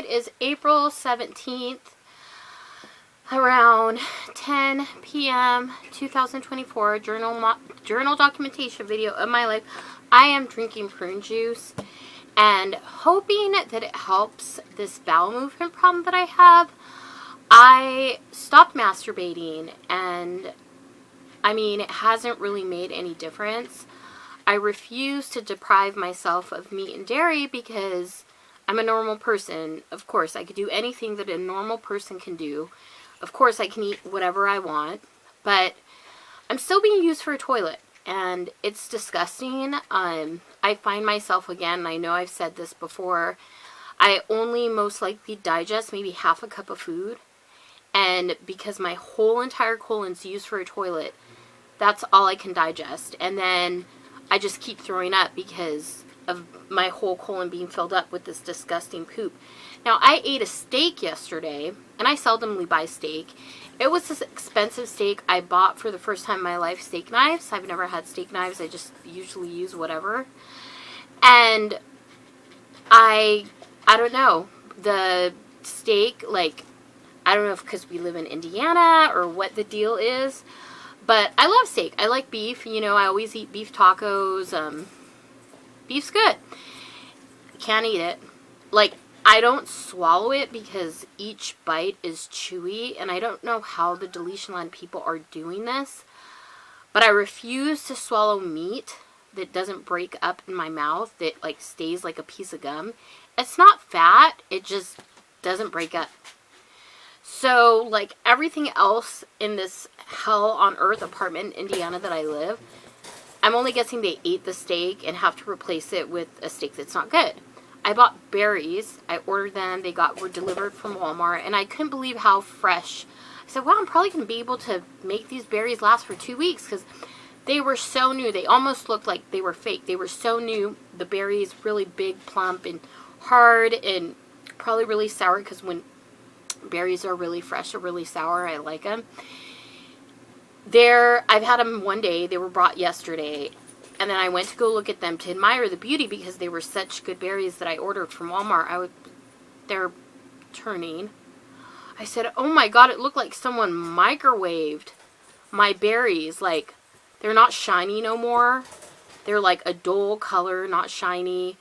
is April 17th, around 10 p.m. 2024. Journal documentation video of my life. I am drinking prune juice and hoping that it helps this bowel movement problem that I have. I stopped masturbating, and I mean, it hasn't really made any difference. I refuse to deprive myself of meat and dairy because I'm a normal person. Of course, I could do anything that a normal person can do. Of course, I can eat whatever I want, but I'm still being used for a toilet, and it's disgusting. I find myself, again, I know I've said this before, I only most likely digest maybe half a cup of food, and because my whole entire colon's used for a toilet, that's all I can digest, and then I just keep throwing up because of my whole colon being filled up with this disgusting poop. Now, I ate a steak yesterday, and I seldomly buy steak. It was this expensive steak. I bought for the first time in my life steak knives. I've never had steak knives. I just usually use whatever. And I don't know. The steak, like, I don't know if because we live in Indiana or what the deal is, but I love steak. I like beef. You know, I always eat beef tacos. Beef's good. Can't eat it. Like, I don't swallow it because each bite is chewy, and I don't know how the deletion line people are doing this, but I refuse to swallow meat that doesn't break up in my mouth, that like stays like a piece of gum. It's not fat, it just doesn't break up. So, like everything else in this hell on earth apartment in Indiana that I live, I'm only guessing they ate the steak and have to replace it with a steak that's not good. I bought berries. I ordered them. They were delivered from Walmart, and I couldn't believe how fresh. I said, wow, I'm probably going to be able to make these berries last for 2 weeks because they were so new. They almost looked like they were fake. They were so new. The berries really big, plump, and hard, and probably really sour because when berries are really fresh or really sour, I like them. I've had them one day. They were brought yesterday. And then I went to go look at them to admire the beauty because they were such good berries that I ordered from Walmart. They're turning. I said, oh my God, it looked like someone microwaved my berries. Like, they're not shiny no more. They're like a dull color, not shiny.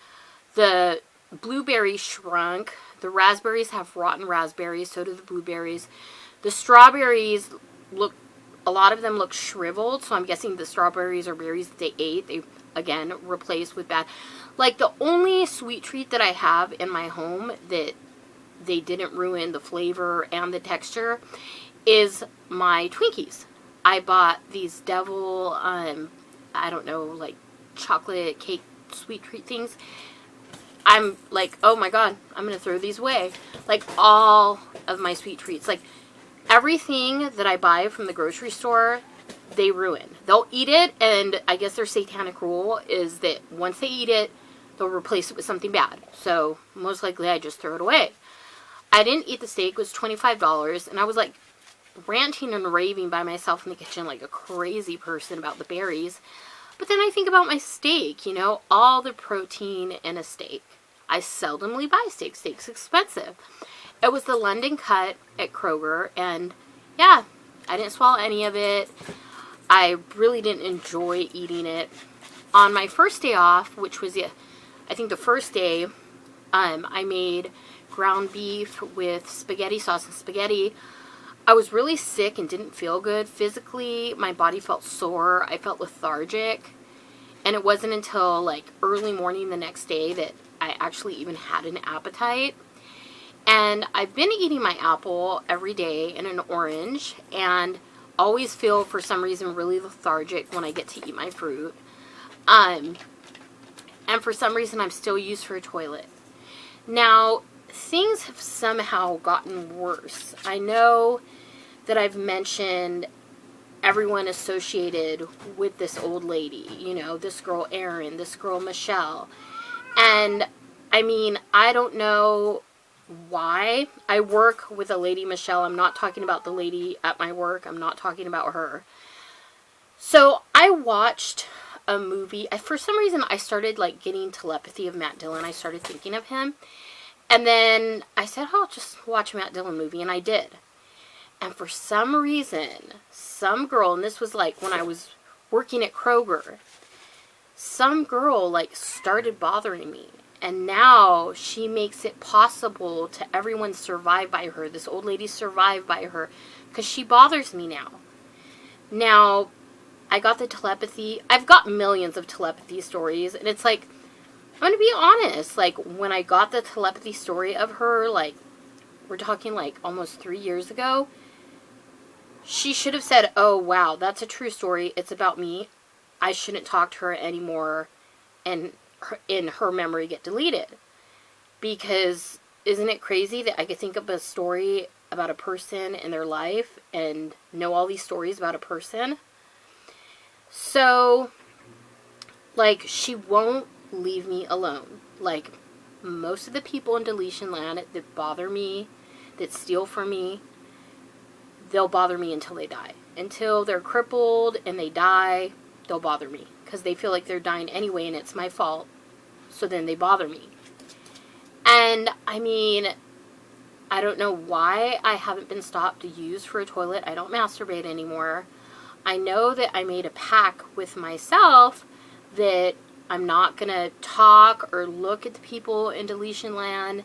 The blueberries shrunk. The raspberries have rotten raspberries. So do the blueberries. The strawberries a lot of them look shriveled, so I'm guessing the strawberries are berries that they ate. They, again, replaced with bad. Like, the only sweet treat that I have in my home that they didn't ruin the flavor and the texture is my Twinkies. I bought these Devil, I don't know, like, chocolate cake sweet treat things. I'm like, oh my God, I'm going to throw these away. Like, all of my sweet treats. Like, everything that I buy from the grocery store, they ruin. They'll eat it, and I guess their satanic rule is that once they eat it, they'll replace it with something bad. So, most likely, I just throw it away. I didn't eat the steak. It was $25, and I was, like, ranting and raving by myself in the kitchen like a crazy person about the berries. But then I think about my steak, you know, all the protein in a steak. I seldomly buy steak. Steak's expensive. It was the London cut at Kroger, and yeah, I didn't swallow any of it. I really didn't enjoy eating it. On my first day off, which was, I think the first day, I made ground beef with spaghetti sauce and spaghetti. I was really sick and didn't feel good. Physically, my body felt sore. I felt lethargic. And it wasn't until like early morning the next day that I actually even had an appetite. And I've been eating my apple every day and an orange, and always feel for some reason really lethargic when I get to eat my fruit. And for some reason I'm still used for a toilet. Now, things have somehow gotten worse. I know that I've mentioned everyone associated with this old lady. You know, this girl Erin, this girl Michelle. And, I mean, I don't know why. I work with a lady, Michelle. I'm not talking about the lady at my work. I'm not talking about her. So, I watched a movie. For some reason, I started, like, getting telepathy of Matt Dillon. I started thinking of him. And then I said, oh, I'll just watch a Matt Dillon movie, and I did. And for some reason, some girl, and this was like when I was working at Kroger, some girl like started bothering me. And now she makes it possible to everyone survive by her. This old lady survived by her because she bothers me now. Now, I got the telepathy. I've got millions of telepathy stories. And it's like, I'm going to be honest. Like, when I got the telepathy story of her, like, we're talking like almost 3 years ago, she should have said, oh, wow, that's a true story. It's about me. I shouldn't talk to her anymore. And in her memory get deleted. Because isn't it crazy that I could think of a story about a person in their life and know all these stories about a person? So, like, she won't leave me alone. Like, most of the people in deletion land that bother me, that steal from me, they'll bother me until they die. Until they're crippled and they die, they'll bother me. Because they feel like they're dying anyway and it's my fault. So then they bother me. And, I mean, I don't know why I haven't been stopped to use for a toilet. I don't masturbate anymore. I know that I made a pact with myself that I'm not going to talk or look at the people in deletion land,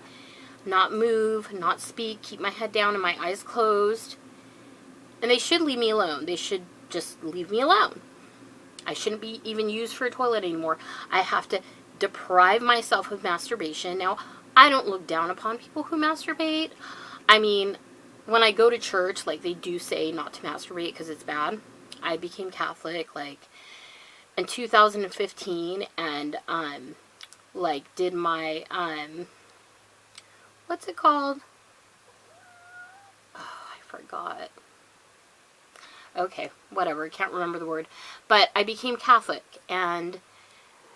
not move, not speak, keep my head down and my eyes closed. And they should leave me alone. They should just leave me alone. I shouldn't be even used for a toilet anymore. I have to deprive myself of masturbation. Now, I don't look down upon people who masturbate. I mean, when I go to church, like, they do say not to masturbate because it's bad. I became Catholic, like, in 2015, and, like, did my, what's it called? Oh, I forgot. Okay, whatever, can't remember the word. But I became Catholic, and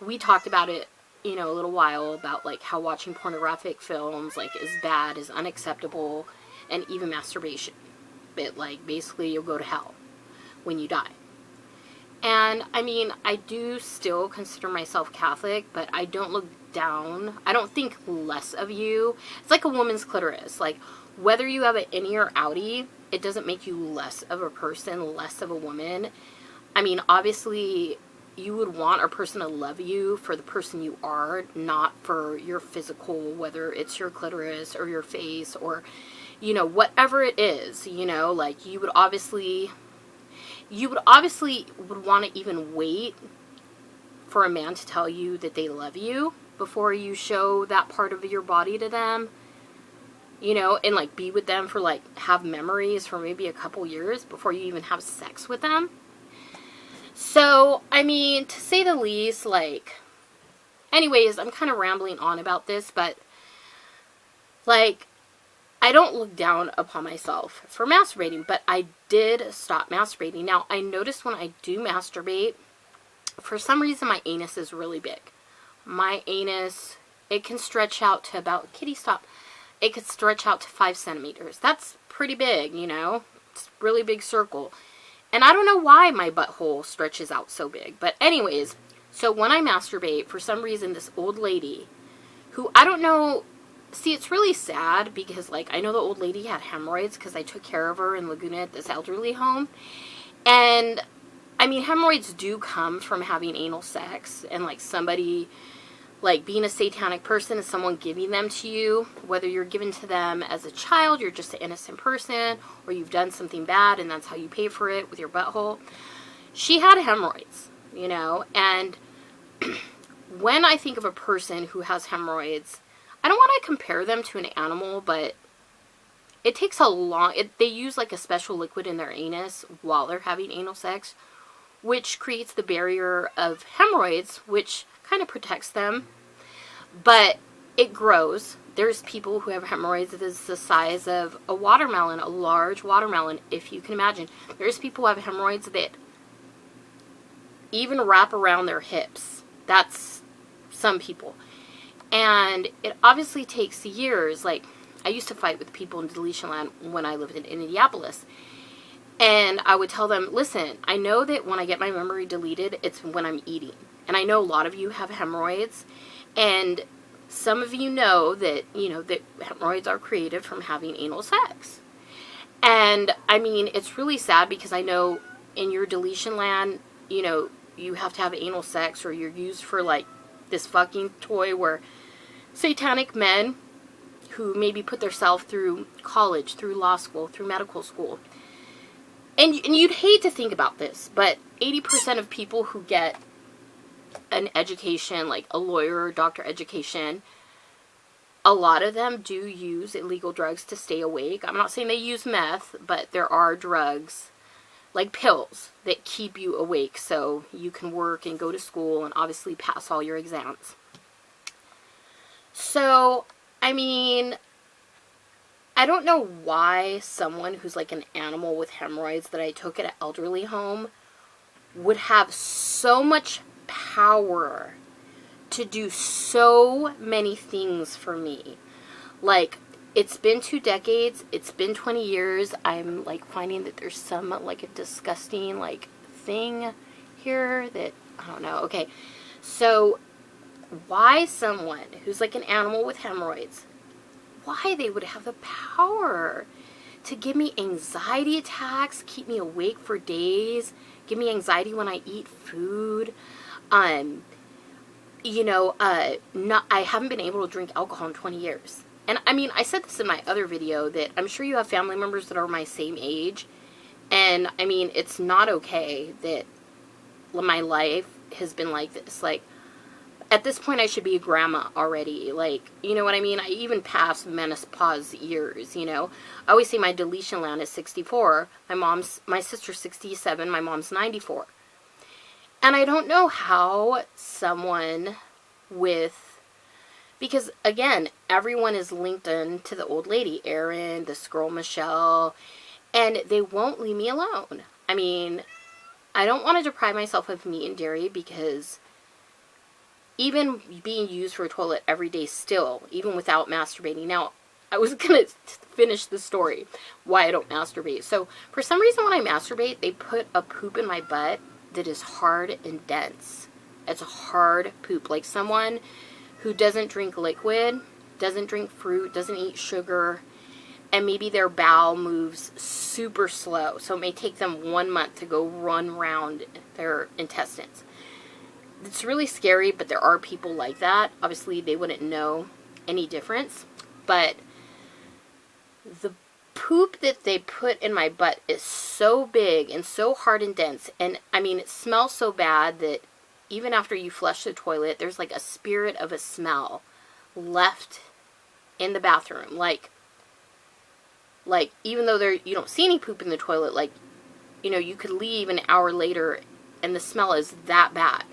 we talked about it, you know, a little while, about, like, how watching pornographic films, like, is bad, is unacceptable, and even masturbation. But, like, basically, you'll go to hell when you die. And, I mean, I do still consider myself Catholic, but I don't look down. I don't think less of you. It's like a woman's clitoris. Like, whether you have an innie or outie, it doesn't make you less of a person, less of a woman. I mean, obviously, you would want a person to love you for the person you are, not for your physical, whether it's your clitoris or your face or, you know, whatever it is, you know, like, you would obviously would want to even wait for a man to tell you that they love you before you show that part of your body to them, you know, and, like, be with them for, like, have memories for maybe a couple years before you even have sex with them. So, I mean, to say the least, like, anyways, I'm kind of rambling on about this, but, like, I don't look down upon myself for masturbating, but I did stop masturbating. Now, I noticed when I do masturbate, for some reason my anus is really big. My anus, it can stretch out to about, kitty stop, it could stretch out to 5 centimeters. That's pretty big, you know, it's a really big circle. And I don't know why my butthole stretches out so big, but anyways, so when I masturbate, for some reason, this old lady, who I don't know, see, it's really sad because, like, I know the old lady had hemorrhoids because I took care of her in Laguna at this elderly home. And, I mean, hemorrhoids do come from having anal sex and, like, somebody, like, being a satanic person and someone giving them to you, whether you're given to them as a child, you're just an innocent person, or you've done something bad and that's how you pay for it with your butthole. She had hemorrhoids, you know, and when I think of a person who has hemorrhoids, I don't want to compare them to an animal, but it takes a long, they use like a special liquid in their anus while they're having anal sex, which creates the barrier of hemorrhoids, which kind of protects them, but it grows. There's people who have hemorrhoids that is the size of a watermelon, a large watermelon, if you can imagine. There's people who have hemorrhoids that even wrap around their hips. That's some people. And it obviously takes years. Like, I used to fight with people in deletion land when I lived in Indianapolis. And I would tell them, listen, I know that when I get my memory deleted, it's when I'm eating. And I know a lot of you have hemorrhoids. And some of you know that, that hemorrhoids are created from having anal sex. And, I mean, it's really sad because I know in your deletion land, you have to have anal sex or you're used for, like, this fucking toy where satanic men who maybe put themselves through college, through law school, through medical school. And you'd hate to think about this, but 80% of people who get an education, like a lawyer or doctor education, a lot of them do use illegal drugs to stay awake. I'm not saying they use meth, but there are drugs, like pills, that keep you awake so you can work and go to school and obviously pass all your exams. So, I mean, I don't know why someone who's like an animal with hemorrhoids that I took at an elderly home would have so much power to do so many things for me. Like, it's been 2 decades, it's been 20 years, I'm like finding that there's some like a disgusting like thing here that, I don't know. Okay, so why someone who's like an animal with hemorrhoids, why they would have the power to give me anxiety attacks, keep me awake for days, give me anxiety when I eat food, I haven't been able to drink alcohol in 20 years. And I mean, I said this in my other video that I'm sure you have family members that are my same age. And I mean, it's not okay that my life has been like this. Like, at this point, I should be a grandma already. Like, you know what I mean? I even passed menopause years, I always say my deletion land is 64. My sister's 67. My mom's 94. And I don't know how someone because again, everyone is linked in to the old lady, Erin, this girl, Michelle, and they won't leave me alone. I mean, I don't want to deprive myself of meat and dairy because even being used for a toilet every day still, even without masturbating. Now, I was going to finish the story why I don't masturbate. So, for some reason when I masturbate, they put a poop in my butt that is hard and dense. It's a hard poop. Like someone who doesn't drink liquid, doesn't drink fruit, doesn't eat sugar, and maybe their bowel moves super slow. So it may take them 1 month to go run around their intestines. It's really scary, but there are people like that. Obviously, they wouldn't know any difference. But the poop that they put in my butt is so big and so hard and dense. And, I mean, it smells so bad that even after you flush the toilet, there's like a spirit of a smell left in the bathroom. Like even though you don't see any poop in the toilet, like, you could leave an hour later and the smell is that bad,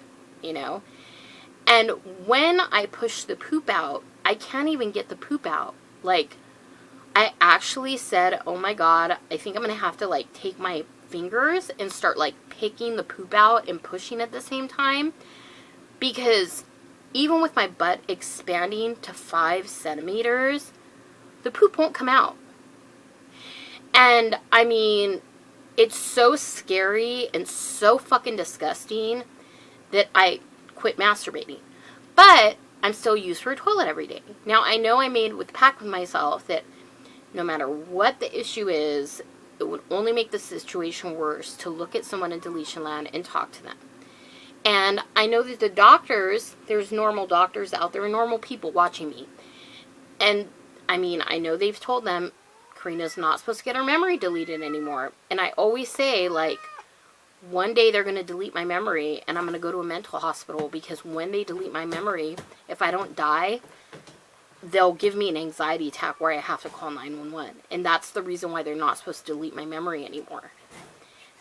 And when I push the poop out, I can't even get the poop out. Like, I actually said, oh my God, I think I'm going to have to, like, take my fingers and start, like, picking the poop out and pushing at the same time. Because even with my butt expanding to 5 centimeters, the poop won't come out. And, I mean, it's so scary and so fucking disgusting that I quit masturbating. But I'm still used for a toilet every day. Now, I know I made with pact with myself that no matter what the issue is, it would only make the situation worse to look at someone in deletion land and talk to them. And I know that the doctors, there's normal doctors out there and normal people watching me. And, I mean, I know they've told them, Karina's not supposed to get her memory deleted anymore. And I always say, like, one day they're going to delete my memory and I'm going to go to a mental hospital because when they delete my memory, if I don't die, they'll give me an anxiety attack where I have to call 911. And that's the reason why they're not supposed to delete my memory anymore.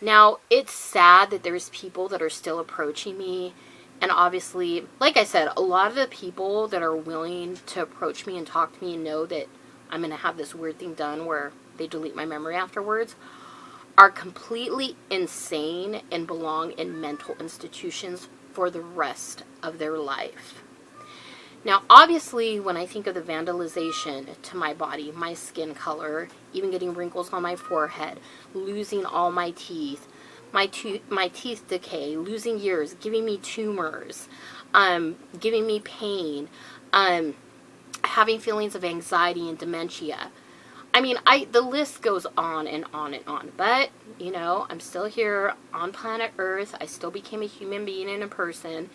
Now, it's sad that there's people that are still approaching me. And obviously, like I said, a lot of the people that are willing to approach me and talk to me and know that I'm going to have this weird thing done where they delete my memory afterwards are completely insane and belong in mental institutions for the rest of their life. Now, obviously, when I think of the vandalization to my body, my skin color, even getting wrinkles on my forehead, losing all my teeth, my teeth decay, losing years, giving me tumors, giving me pain, having feelings of anxiety and dementia. I mean, the list goes on and on and on. But, you know, I'm still here on planet Earth. I still became a human being and a person.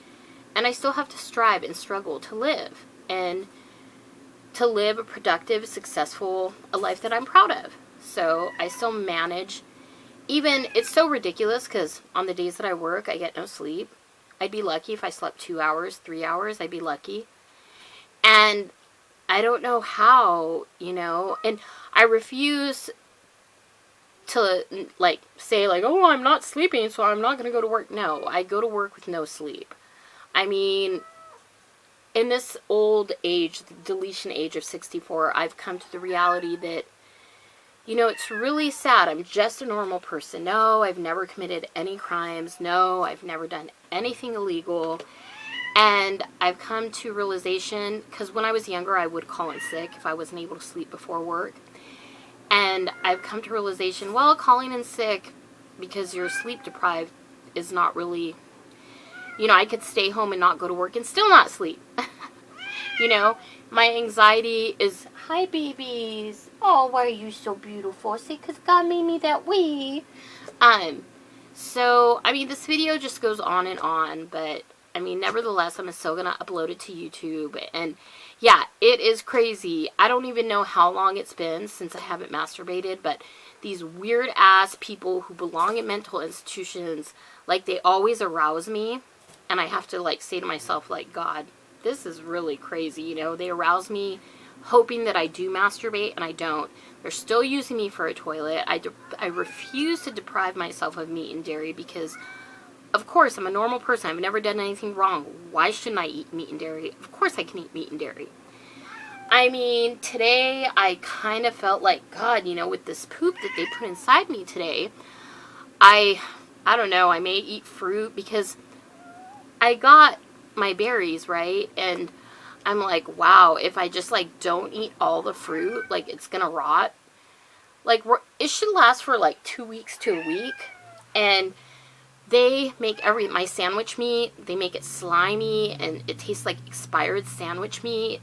And I still have to strive and struggle to live. And to live a productive, successful, a life that I'm proud of. So I still manage. Even, it's so ridiculous because on the days that I work, I get no sleep. I'd be lucky if I slept 2 hours, 3 hours. I'd be lucky. And I don't know how, you know, and I refuse to, like, say, like, oh, I'm not sleeping, so I'm not going to go to work. No, I go to work with no sleep. I mean, in this old age, the deletion age of 64, I've come to the reality that, you know, it's really sad. I'm just a normal person. No, I've never committed any crimes. No, I've never done anything illegal. And I've come to realization, because when I was younger, I would call in sick if I wasn't able to sleep before work. And I've come to realization, well, calling in sick because you're sleep deprived is not really, you know, I could stay home and not go to work and still not sleep. You know, my anxiety is, hi babies. Oh, why are you so beautiful? Say, because God made me that way. So, I mean, this video just goes on and on, but I mean, nevertheless, I'm still going to upload it to YouTube. And yeah, it is crazy. I don't even know how long it's been since I haven't masturbated, but these weird ass people who belong in mental institutions, like, they always arouse me. And I have to, like, say to myself, like, God, this is really crazy. You know, they arouse me hoping that I do masturbate, and I don't. They're still using me for a toilet. I refuse to deprive myself of meat and dairy because, of course, I'm a normal person. I've never done anything wrong. Why shouldn't I eat meat and dairy? Of course I can eat meat and dairy. I mean, today I kind of felt like, God, you know, with this poop that they put inside me today, I don't know, I may eat fruit because I got my berries, right? And I'm like, wow, if I just, like, don't eat all the fruit, like, it's gonna rot. Like, it should last for, like, 2 weeks to a week. And they make my sandwich meat, they make it slimy, and it tastes like expired sandwich meat.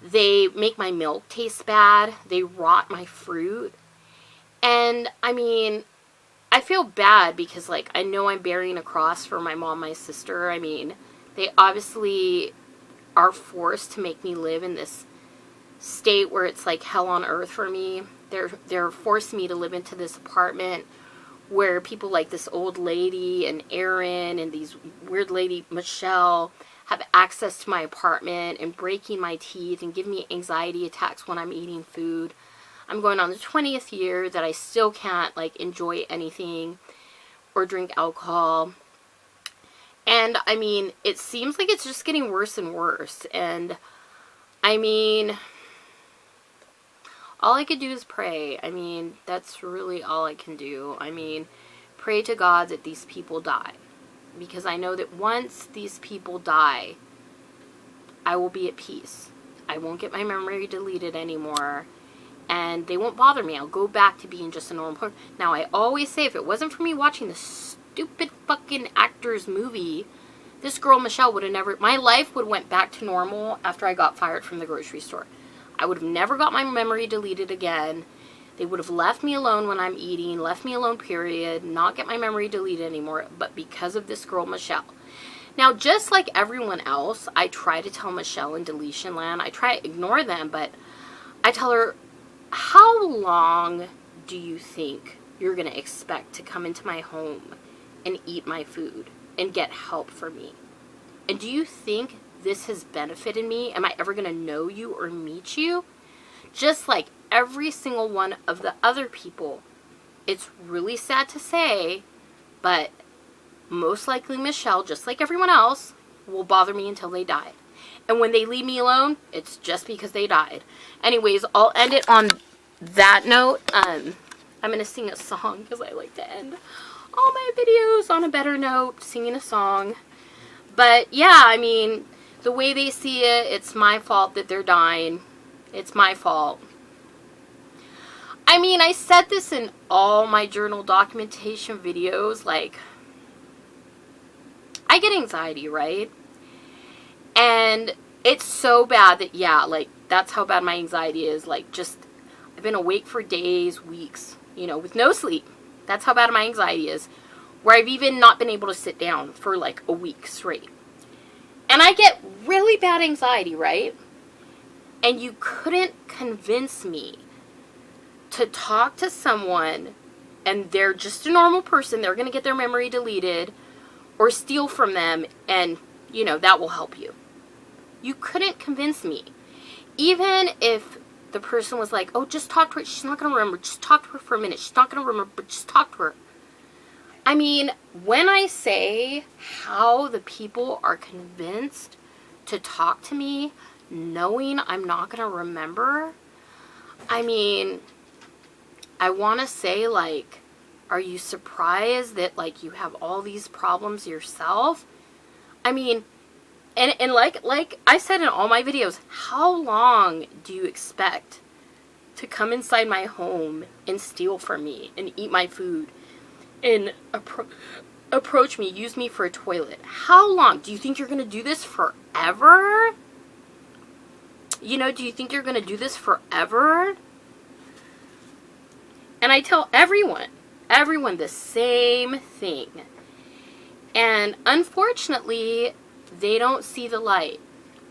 They make my milk taste bad. They rot my fruit. And, I mean, I feel bad because, like, I know I'm bearing a cross for my mom, my sister. I mean, they obviously are forced to make me live in this state where it's like hell on earth for me. They're forcing me to live into this apartment where people like this old lady and Aaron and these weird lady Michelle have access to my apartment and breaking my teeth and giving me anxiety attacks when I'm eating food. I'm going on the 20th year that I still can't, like, enjoy anything or drink alcohol. And, I mean, it seems like it's just getting worse and worse. And, I mean, all I could do is pray. I mean, that's really all I can do. I mean, pray to God that these people die. Because I know that once these people die, I will be at peace. I won't get my memory deleted anymore. And they won't bother me. I'll go back to being just a normal person. Now, I always say, if it wasn't for me watching the stupid fucking actor's movie, this girl, Michelle, would have never... My life would have went back to normal after I got fired from the grocery store. I would have never got my memory deleted again. They would have left me alone when I'm eating, left me alone, period, not get my memory deleted anymore, but because of this girl, Michelle. Now, just like everyone else, I try to tell Michelle in Deletion Land, I try to ignore them, but I tell her, how long do you think you're going to expect to come into my home and eat my food and get help for me? And do you think this has benefited me? Am I ever going to know you or meet you? Just like every single one of the other people. It's really sad to say, but most likely Michelle, just like everyone else, will bother me until they die. And when they leave me alone, it's just because they died. Anyways, I'll end it on that note. I'm going to sing a song because I like to end all my videos on a better note, singing a song. But yeah, I mean, the way they see it, it's my fault that they're dying. It's my fault. I mean, I said this in all my journal documentation videos, like, I get anxiety, right? And It's so bad that, yeah, like, that's how bad my anxiety is. Like, just, I've been awake for days, weeks, you know, with no sleep. That's how bad my anxiety is. Where I've even not been able to sit down for like a week straight. And I get really bad anxiety, right? And you couldn't convince me to talk to someone and they're just a normal person, they're going to get their memory deleted, or steal from them, and, you know, that will help you. You couldn't convince me. Even if the person was like, oh, just talk to her, she's not going to remember, just talk to her for a minute, she's not going to remember, but just talk to her. I mean, when I say how the people are convinced to talk to me, knowing I'm not going to remember, I mean, I want to say, like, are you surprised that, like, you have all these problems yourself? I mean, and like I said in all my videos, how long do you expect to come inside my home and steal from me and eat my food and approach me, use me for a toilet? How long? Do you think you're going to do this forever? You know, do you think you're going to do this forever? And I tell everyone the same thing. And unfortunately, they don't see the light.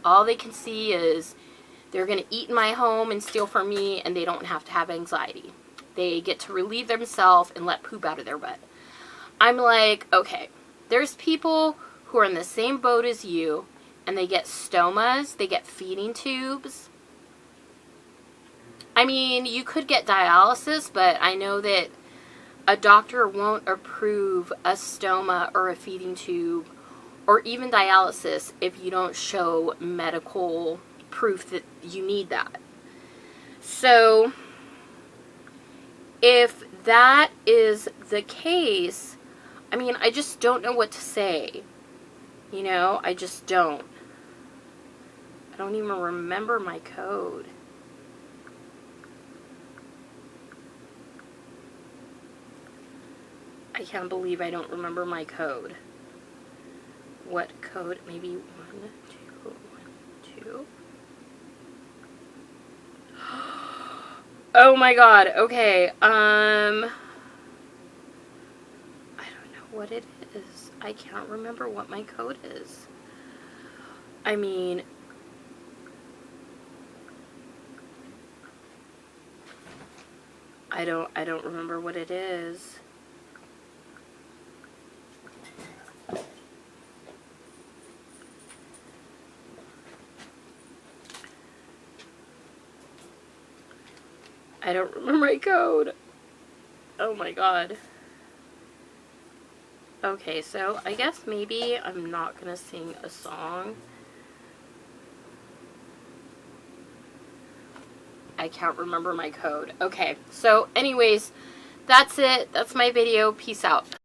All they can see is they're going to eat in my home and steal from me, and they don't have to have anxiety. They get to relieve themselves and let poop out of their butt. I'm like, okay, there's people who are in the same boat as you, and they get stomas, they get feeding tubes. I mean, you could get dialysis, but I know that a doctor won't approve a stoma or a feeding tube or even dialysis if you don't show medical proof that you need that. So, if that is the case, I mean, I just don't know what to say. You know, I just don't. I don't even remember my code. I can't believe I don't remember my code. What code? Maybe 1, 2, 1, 2. Oh my god. Okay. I don't know what it is. I can't remember what my code is. I mean, I don't remember what it is. I don't remember my code. Oh my god. Okay, so I guess maybe I'm not gonna sing a song. I can't remember my code. Okay, so anyways, that's it. That's my video. Peace out.